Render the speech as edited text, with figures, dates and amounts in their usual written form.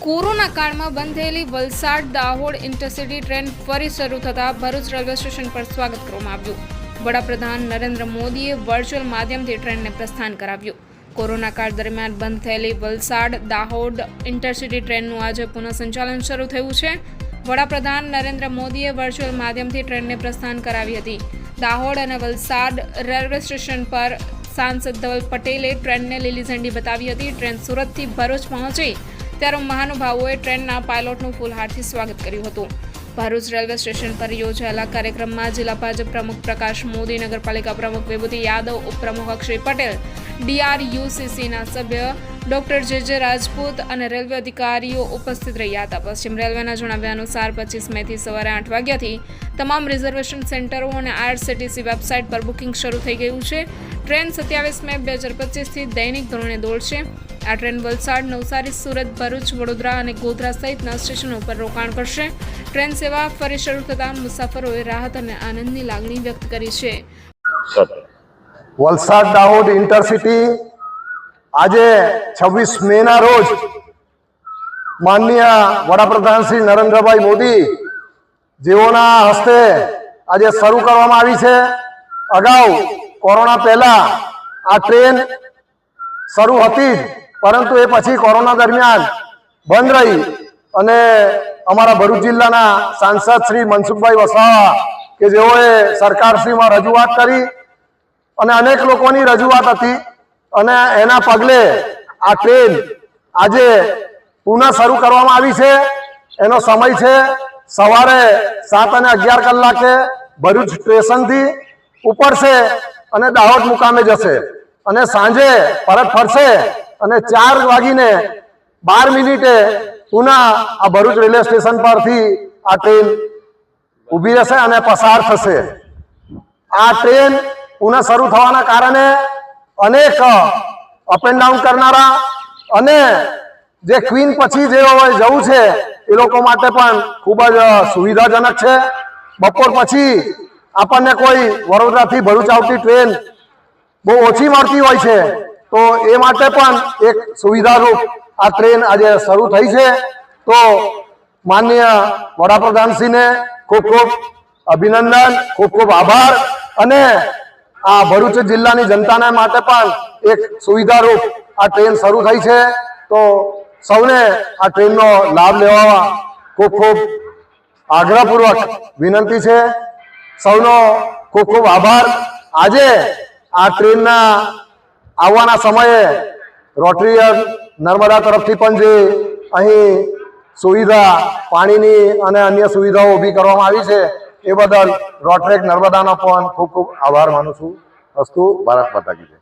Corona કાળમાં બંધ થયેલી વલસાડ દાહોદ ઇન્ટરસિટી ટ્રેન ફરી શરૂ થતાં ભરૂચ રેલવે સ્ટેશન પર સ્વાગત કરવામાં આવ્યું. વડાપ્રધાન નરેન્દ્ર મોદીએ વર્ચ્યુઅલ માધ્યમથી ટ્રેનને પ્રસ્થાન કરાવ્યું. કોરોના કાળ દરમિયાન બંધ થયેલી વલસાડ દાહોદ ઇન્ટરસિટી ટ્રેનનું આજે પુનઃ સંચાલન શરૂ થયું છે. વડાપ્રધાન નરેન્દ્ર મોદીએ વર્ચ્યુઅલ માધ્યમથી ટ્રેનને પ્રસ્થાન કરાવી હતી. દાહોદ અને વલસાડ રેલવે સ્ટેશન પર સાંસદ ધવલ પટેલે ટ્રેનને લીલી ઝંડી બતાવી હતી. ટ્રેન સુરતથી ભરૂચ પહોંચી ત્યારે મહાનુભાવોએ ટ્રેનના પાયલોટનું ફૂલહારથી સ્વાગત કર્યું હતું. ભરૂચ રેલવે સ્ટેશન પર યોજાયેલા કાર્યક્રમમાં જિલ્લા ભાજપ પ્રમુખ પ્રકાશ મોદી, નગરપાલિકા પ્રમુખ વિભૂતિ યાદવ, ઉપપ્રમુખ અક્ષય પટેલ, DRUCCના સભ્ય ડોક્ટર જે રાજપૂત અને રેલવે અધિકારીઓ ઉપસ્થિત રહ્યા હતા. પશ્ચિમ રેલવેના જણાવ્યા અનુસાર 25 મેથી સવારે 8 વાગ્યાથી તમામ રિઝર્વેશન સેન્ટરો અને IRCTC વેબસાઇટ પર બુકિંગ શરૂ થઈ ગયું છે. ટ્રેન 27 મે 2025થી દૈનિક ધોરણે દોડશે. આ ટ્રેન વલસાડ, નવસારી, સુરત, ભરૂચ, વડોદરા અને ગોધરા સહિતના સ્ટેશનો પર રોકાણ કરશે. ટ્રેન સેવા ફરી શરૂ થતાં મુસાફરોએ રાહત અને આનંદની લાગણી વ્યક્ત કરી છે. વલસાડ દાહોદ ઇન્ટરસિટી આજે 26 મેના રોજ માનનીય વડાપ્રધાન શ્રી નરેન્દ્રભાઈ મોદી જેઓના હસ્તે આજે શરૂ કરવામાં આવી છે. અગાઉ કોરોના પહેલા આ ટ્રેન શરૂ હતી, પરંતુ એ પછી કોરોના દરમિયાન બંધ રહી અને અમારા ભરૂચ જિલ્લાના સાંસદ શ્રી મનસુખભાઈ વસાવા કે જેઓએ સરકારશ્રીમાં રજૂઆત કરી અને અનેક લોકોની રજૂઆત હતી અને એના પગલે આ ટ્રેન આજે પુનઃ શરૂ કરવામાં આવી છે. એનો સમય છે સવારે 7:11 કલાકે ભરૂચ સ્ટેશનથી ઉપડશે અને દાહોદ મુકામે જશે અને સાંજે પરત ફરશે અને 4:12 પુનઃ આ ભરૂચ રેલવે સ્ટેશન પરથી આ ટ્રેન ઊભી રહેશે અને પસાર થશે. આ ટ્રેન પુનઃ શરૂ થવાના કારણે અનેક અપ એન્ડ ડાઉન કરનારા અને જે ક્વીન પછી જે જવું છે એ લોકો માટે પણ ખૂબ જ સુવિધાજનક છે. બપોર પછી આપણને કોઈ વડોદરાથી ભરૂચ આવતી ટ્રેન બહુ ઓછી મળતી હોય છે, તો એ માટે પણ એક સુવિધારૂપ આ ટ્રેન આજે શરૂ થઈ છે. તો માનનીય વડાપ્રધાનશ્રીને ખૂબ ખૂબ અભિનંદન, ખૂબ ખૂબ આભાર અને આ ભરૂચ જિલ્લાની જનતાને માટે પણ એક સુવિધારૂપ આ ટ્રેન શરૂ થઈ છે. તો સૌને આ ટ્રેનનો લાભ લેવા ખૂબ ખૂબ આગ્રહપૂર્વક વિનંતી છે. સૌનો ખૂબ ખૂબ આભાર. આજે આ ટ્રેનના આવવાના સમયે રોટરી નર્મદા તરફથી પણ જે અહીં સુવિધા પાણીની અને અન્ય સુવિધાઓ ઊભી કરવામાં આવી છે એ બદલ રોટરેક નર્મદાનો પણ ખૂબ ખૂબ આભાર માનું છું. અસ્તુ. ભારત માતા કી જય.